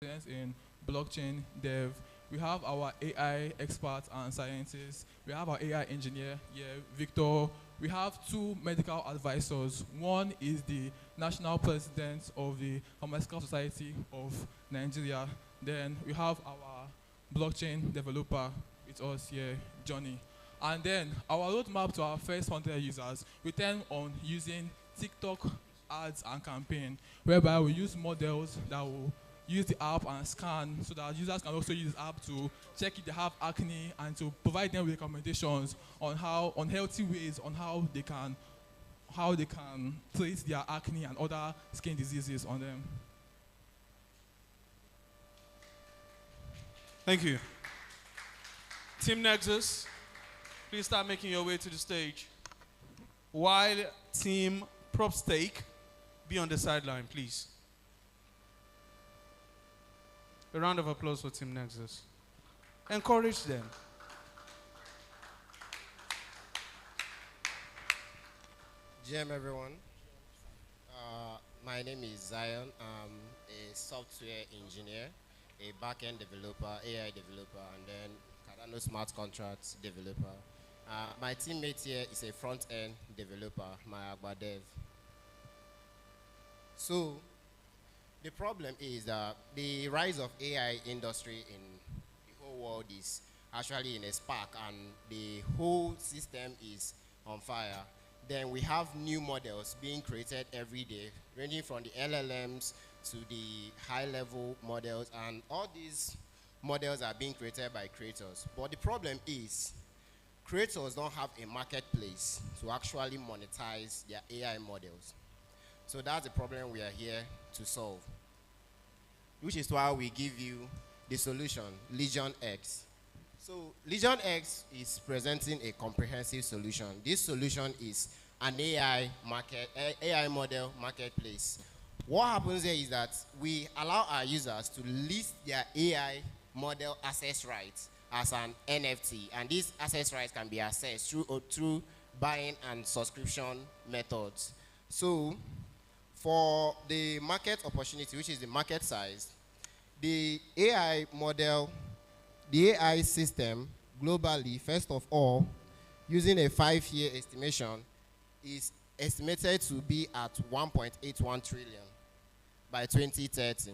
in blockchain dev. We have our AI experts and scientists. We have our AI engineer here, Victor. We have two medical advisors. One is the national president of the Pharmaceutical Society of Nigeria. Then we have our blockchain developer with us here, Johnny. And then our roadmap to our first 100 users, we tend on using TikTok ads and campaign, whereby we use models that will use the app and scan so that users can also use the app to check if they have acne and to provide them with recommendations on how on healthy ways on how they can treat their acne and other skin diseases on them. Thank you. Team Nexus, please start making your way to the stage. While Team PropStake, be on the sideline, please. A round of applause for Team Nexus. Encourage them. GM everyone. My name is Zion. I'm a software engineer, a backend developer, AI developer, and then Cardano smart contracts developer. My teammate here is a front-end developer, my Agba dev. So the problem is that the rise of AI industry in the whole world is actually in a spark, and the whole system is on fire. Then we have new models being created every day, ranging from the LLMs to the high-level models, and all these models are being created by creators. But the problem is, creators don't have a marketplace to actually monetize their AI models. So that's the problem we are here to solve, which is why we give you the solution, Legion X. So Legion X is presenting a comprehensive solution. This solution is an AI model marketplace. What happens here is that we allow our users to list their AI model access rights as an NFT, and these access rights can be accessed through buying and subscription methods. So for the market opportunity, which is the market size, the AI model, the AI system globally, first of all, using a 5-year estimation, is estimated to be at 1.81 trillion by 2030.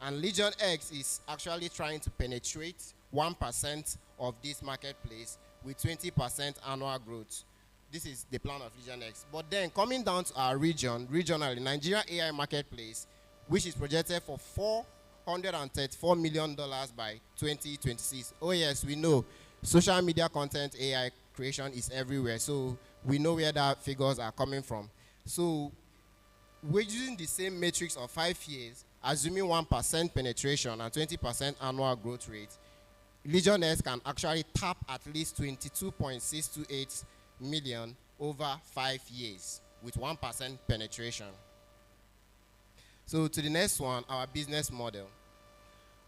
And Legion X is actually trying to penetrate 1% of this marketplace with 20% annual growth. This is the plan of Legion X. But then coming down to our regionally, Nigeria AI marketplace, which is projected for $434 million by 2026. Oh yes, we know social media content AI creation is everywhere, so we know where that figures are coming from. So we're using the same matrix of 5 years, assuming 1% penetration and 20% annual growth rate. Legion X can actually tap at least 22.628 million over 5 years with 1% penetration. So to the next one, our business model.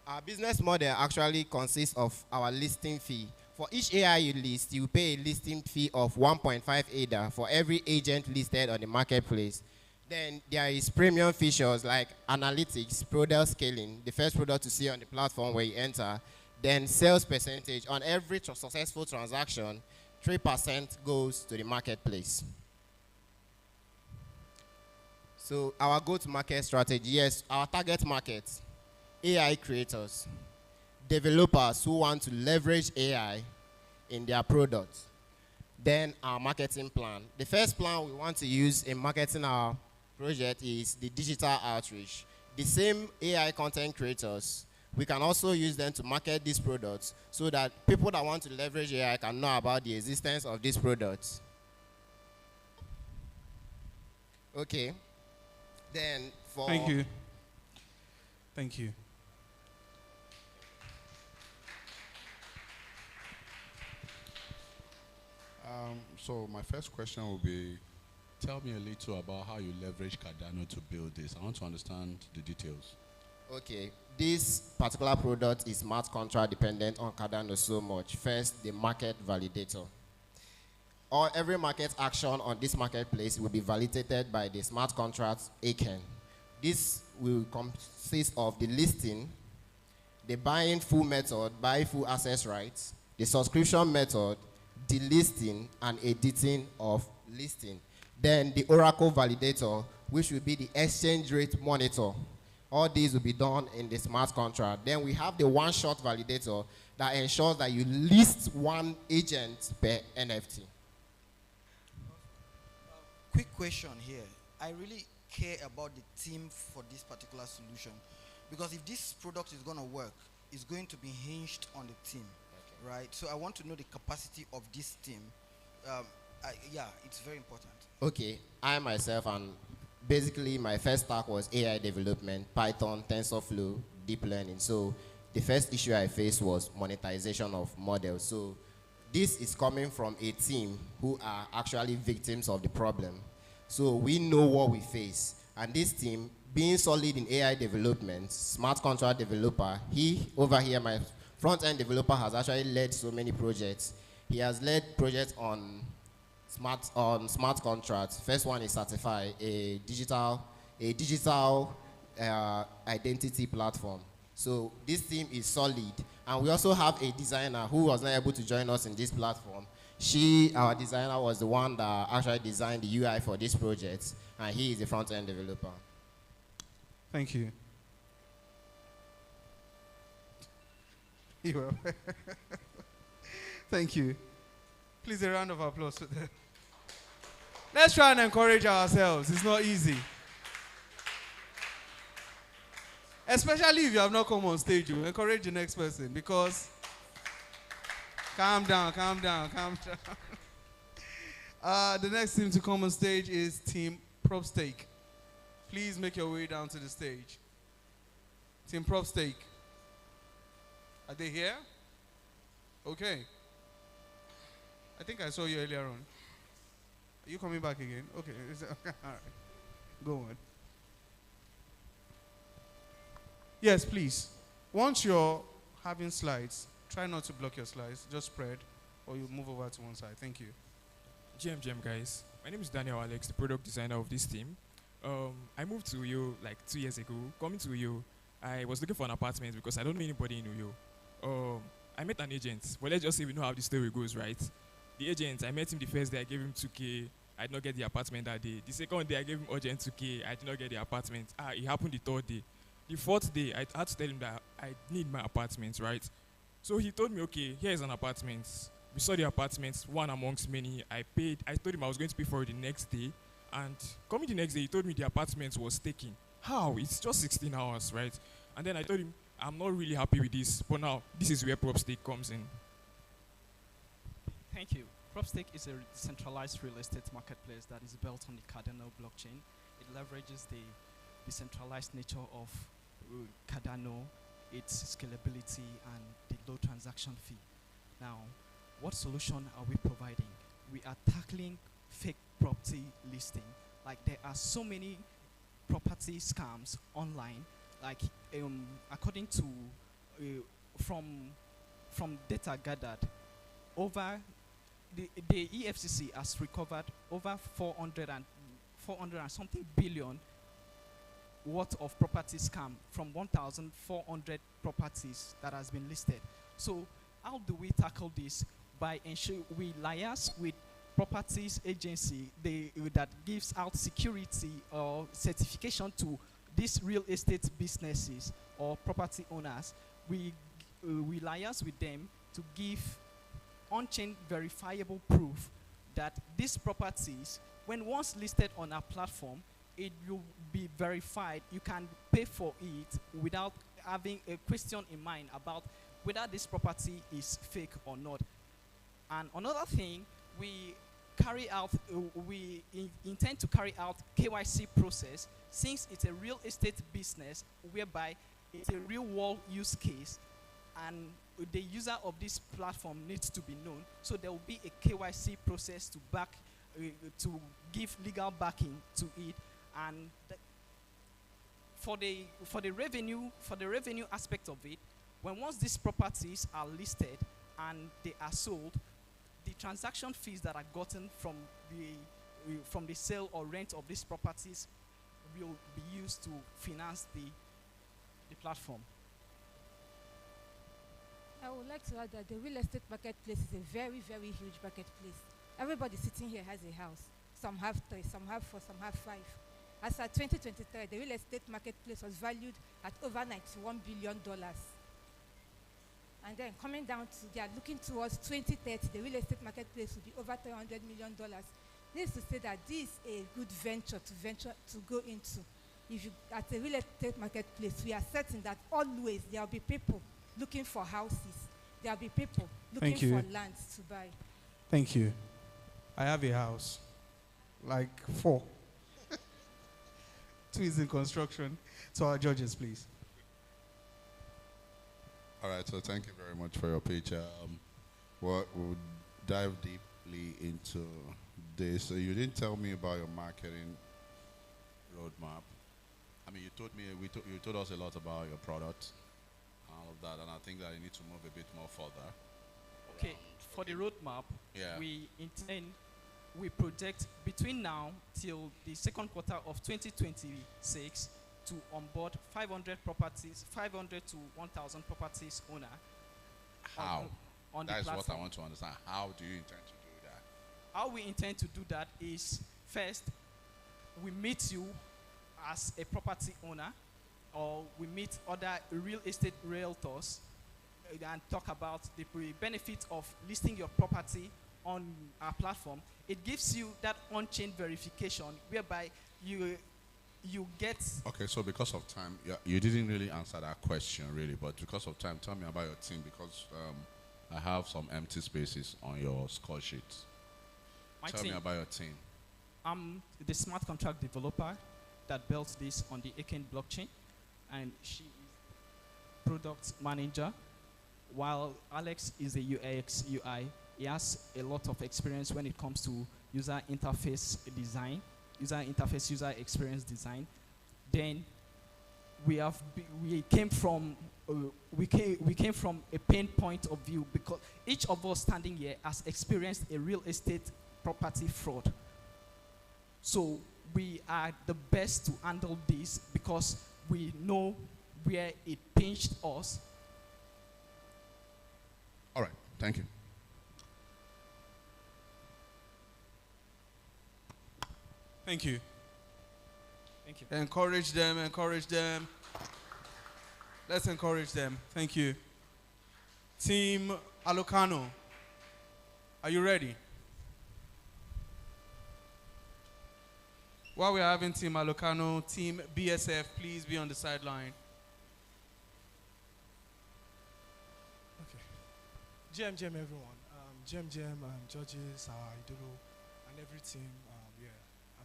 Our business model actually consists of our listing fee. For each AI you list, you pay a listing fee of 1.5 ADA for every agent listed on the marketplace. Then there is premium features like analytics, product scaling, the first product to see on the platform where you enter, then sales percentage. On every successful transaction, 3% goes to the marketplace. So our go-to-market strategy, yes, our target market, AI creators, developers who want to leverage AI in their products. Then our marketing plan. The first plan we want to use in marketing our project is the digital outreach. The same AI content creators, we can also use them to market these products so that people that want to leverage AI can know about the existence of these products. Okay. Then for... Thank you. Thank you. So my first question will be, tell me a little about how you leverage Cardano to build this. I want to understand the details. Okay, this particular product is smart contract dependent on Cardano so much. First, the market validator. Every market action on this marketplace will be validated by the smart contract ACAN. This will consist of the listing, the buying full method, buy full access rights, the subscription method, delisting and editing of listing. Then the Oracle validator, which will be the exchange rate monitor. All these will be done in the smart contract. Then we have the one-shot validator that ensures that you list one agent per NFT. Quick question here. I really care about the team for this particular solution, because if this product is going to work, it's going to be hinged on the team, right? So I want to know the capacity of this team. Yeah, it's very important. Okay, I myself, and basically my first stack was AI development, Python, TensorFlow, deep learning. So the first issue I faced was monetization of models. So this is coming from a team who are actually victims of the problem. So we know what we face. And this team, being solid in AI development, smart contract developer, he over here, my front-end developer, has actually led so many projects. He has led projects on smart contracts. First one is Certify, a digital identity platform. So this team is solid. And we also have a designer who was not able to join us in this platform. Our designer, was the one that actually designed the UI for this project, and he is the front-end developer. Thank you. You're welcome. Thank you. Please, a round of applause for them. Let's try and encourage ourselves. It's not easy. Especially if you have not come on stage, you encourage the next person, because calm down. The next team to come on stage is Team PropStake. Please make your way down to the stage. Team PropStake. Are they here? Okay. I think I saw you earlier on. Are you coming back again? Okay. All right. Go on. Yes, please. Once you're having slides, try not to block your slides. Just spread, or you move over to one side. Thank you. GM guys. My name is Daniel Alex, the product designer of this team. I moved to Uyo like 2 years ago. Coming to Uyo, I was looking for an apartment because I don't know anybody in Uyo. I met an agent. Well, let's just say we know how the story goes, right? The agent, I met him the first day, I gave him 2K. I did not get the apartment that day. The second day, I gave him urgent 2K. I did not get the apartment. It happened the third day. The fourth day, I had to tell him that I need my apartment, right? So he told me, okay, here is an apartment. We saw the apartment, one amongst many. I paid. I told him I was going to pay for it the next day. And coming the next day, he told me the apartment was taken. How? It's just 16 hours, right? And then I told him, I'm not really happy with this. But now, this is where PropStake comes in. Thank you. PropStake is a decentralized real estate marketplace that is built on the Cardano blockchain. It leverages the decentralized nature of Cardano, its scalability, and the low transaction fee. Now, what solution are we providing? We are tackling fake property listing. Like, there are so many property scams online. Like, according to from data gathered, over the EFCC has recovered over 400 and something billion worth of property scam from 1,400 properties that has been listed. So how do we tackle this? By ensuring we liaise with properties agency that gives out security or certification to these real estate businesses or property owners. We liaise with them to give on-chain verifiable proof that these properties, when once listed on our platform, it will be verified. You can pay for it without having a question in mind about whether this property is fake or not. And another thing, we intend to carry out KYC process, since it's a real estate business whereby it's a real world use case and the user of this platform needs to be known. So there will be a KYC process to give legal backing to it. And for the revenue aspect of it, once these properties are listed and they are sold, the transaction fees that are gotten from the sale or rent of these properties will be used to finance the platform. would like to add that the real estate marketplace is a very, very huge marketplace. Everybody sitting here has a house. Some have three, some have four, some have five. As at 2023, the real estate marketplace was valued at over $91 billion. And then coming down to, they are looking towards 2030, the real estate marketplace will be over $300 million. This is to say that this is a good venture to go into. If you, at the real estate marketplace, we are certain that always there will be people looking for houses. There will be people looking for lands to buy. Thank you. I have a house, like 4. 2 is in construction. So our judges, please. All right, so thank you very much for your pitch. We'll dive deeply into this. So you didn't tell me about your marketing roadmap. I mean, you told us a lot about your product, and all of that, and I think that you need to move a bit more further. Okay, for the roadmap, Yeah. we project between now till the second quarter of 2026 to onboard 500 properties, 500 to 1,000 properties owner. How? On the That is platform. what I want to understand. How do you intend to do that? How we intend to do that is, first, we meet you as a property owner, or we meet other real estate realtors and talk about the benefit of listing your property on our platform. It gives you that on-chain verification whereby you get... Okay, so because of time, you didn't really answer that question, really, but because of time, tell me about your team, because I have some empty spaces on your score sheet. Tell me about your team. I'm the smart contract developer that built this on the HACK' blockchain, and she is product manager, while Alex is a UX UI. He has a lot of experience when it comes to user interface design, user experience design. Then we came from a pain point of view, because each of us standing here has experienced a real estate property fraud. So we are the best to handle this because we know where it pinched us. All right, thank you. Thank you. Thank you. Encourage them, encourage them. Let's encourage them. Thank you. Team Alocano, are you ready? While we're having Team Alocano, Team BSF, please be on the sideline. Okay. GM everyone. GM and judges, Idolo, and every team. Yeah,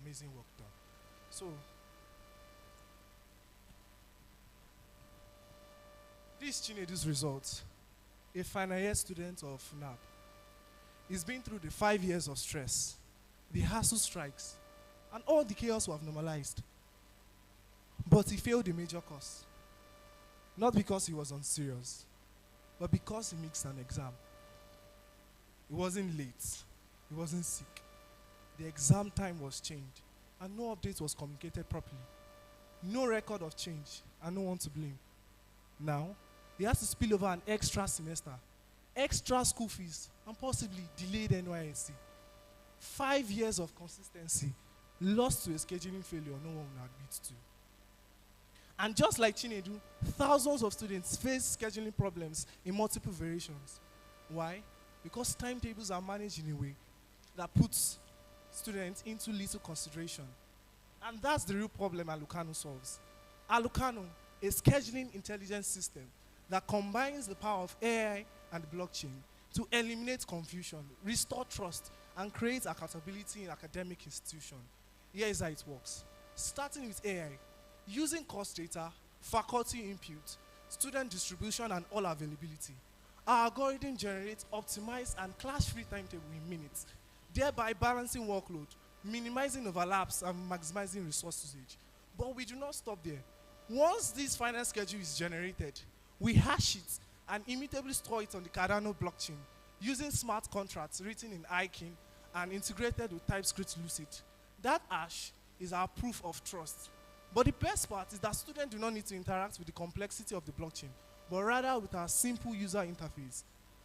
amazing work done. So, this Chinedu's results, a final year student of NAP, he's been through the 5 years of stress, the hassle strikes, and all the chaos we have normalized. But he failed the major course. Not because he was unserious, but because he missed an exam. He wasn't late. He wasn't sick. The exam time was changed, and no update was communicated properly. No record of change, and no one to blame. Now, he has to spill over an extra semester, extra school fees, and possibly delayed NYSC. 5 years of consistency lost to a scheduling failure no one will admit to. And just like Chinedu, thousands of students face scheduling problems in multiple variations. Why? Because timetables are managed in a way that puts students into little consideration. And that's the real problem Alucano solves. Alucano, a scheduling intelligence system that combines the power of AI and blockchain to eliminate confusion, restore trust, and create accountability in academic institutions. Here is how it works. Starting with AI, using course data, faculty input, student distribution, and all availability, our algorithm generates optimized and clash-free timetable in minutes, thereby balancing workload, minimizing overlaps, and maximizing resource usage. But we do not stop there. Once this final schedule is generated, we hash it and immutably store it on the Cardano blockchain using smart contracts written in HACK' and integrated with TypeScript Lucid. That hash is our proof of trust. But the best part is that students do not need to interact with the complexity of the blockchain. but rather with our simple user interface.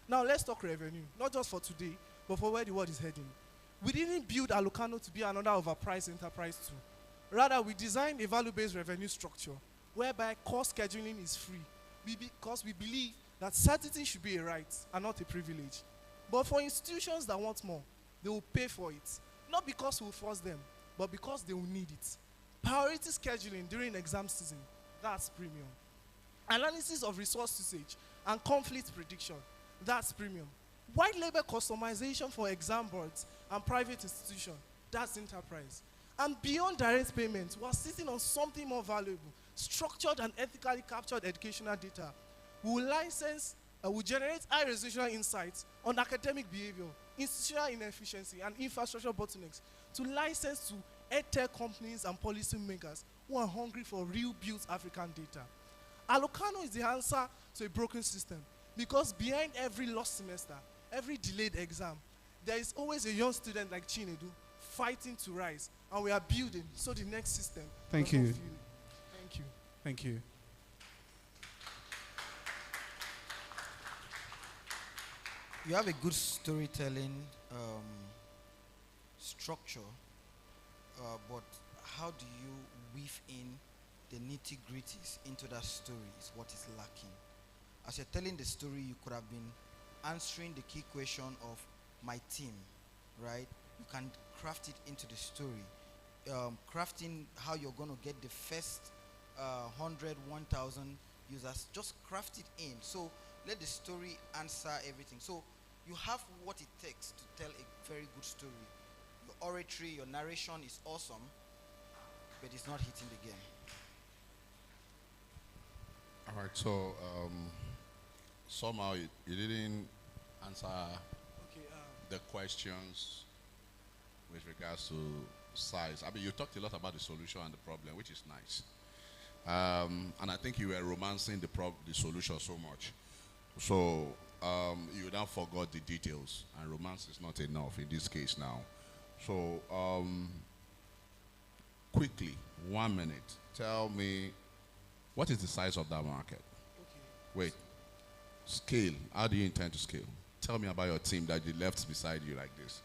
Now let's talk revenue, not just for today, but for where the world is heading. We didn't build Alucano to be another overpriced enterprise tool. Rather, we designed a value-based revenue structure whereby cost scheduling is free because we believe that certainty should be a right and not a privilege. But for institutions that want more, they will pay for it, not because we'll force them, but because they will need it. Priority scheduling during exam season, that's premium. Analysis of resource usage and conflict prediction, that's premium. White label customization for exam boards and private institutions, that's enterprise. And beyond direct payments, we're sitting on something more valuable, structured and ethically captured educational data. We will generate high-resolution insights on academic behavior, institutional inefficiency, and infrastructure bottlenecks to license to edtech companies and policymakers who are hungry for real-built African data. Alucano is the answer to a broken system because behind every lost semester, every delayed exam, there is always a young student like Chinedu fighting to rise, and we are building so the next system. Thank you. Thank you. Thank you. You have a good storytelling structure, but how do you weave in the nitty-gritties into that story is what is lacking. As you're telling the story, you could have been answering the key question of my team, right? You can craft it into the story. Crafting how you're going to get the first 100, 1,000 users, just craft it in. So let the story answer everything. So you have what it takes to tell a very good story. Your oratory, your narration is awesome, but it's not hitting the game. All right, so somehow you didn't answer the questions with regards to size. I mean, you talked a lot about the solution and the problem, which is nice. And I think you were romancing the solution so much. So you now forgot the details, and romance is not enough in this case now. So quickly, 1 minute, tell me, what is the size of that market? Wait, scale. How do you intend to scale? Tell me about your team that you left beside you like this.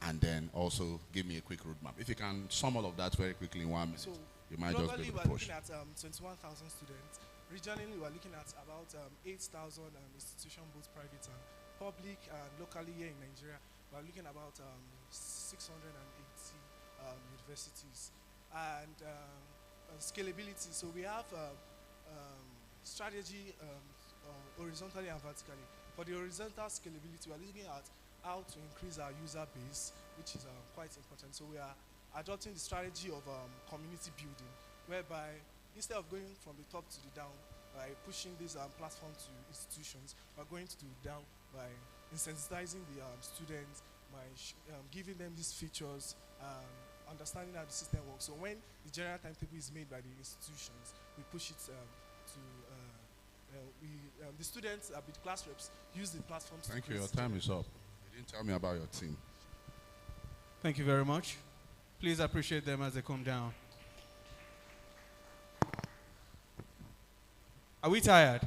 And then also give me a quick roadmap. If you can sum all of that very quickly in 1 minute, So you might just be able to push. Globally, we're looking at 21,000 students. Regionally, we're looking at about 8,000 institutions, both private and public. And locally here in Nigeria, we're looking at about 680 universities. And scalability. So we have strategy horizontally and vertically. For the horizontal scalability, we're looking at how to increase our user base, which is quite important. So we are adopting the strategy of community building, whereby instead of going from the top to the down by pushing this platform to institutions, we're going to do down by incentivizing the students, by giving them these features, understanding how the system works. So when the general timetable is made by the institutions, we push it the students with the class reps use the platforms. Thank you. Your time is up. You didn't tell me about your team. Thank you very much. Please appreciate them as they come down. Are we tired?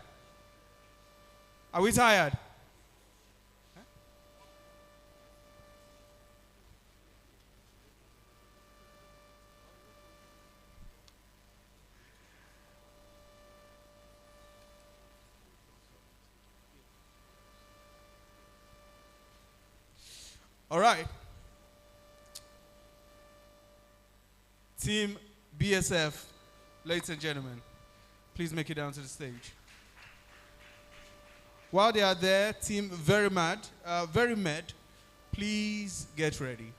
Are we tired? All right. Team BSF, ladies and gentlemen, please make it down to the stage. While they are there, Team Very Mad, please get ready.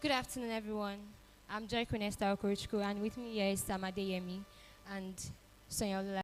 Good afternoon, everyone. I'm Joy Kunesta Okorochukwu, and with me here is Sam Adeyemi and Sonia Olula.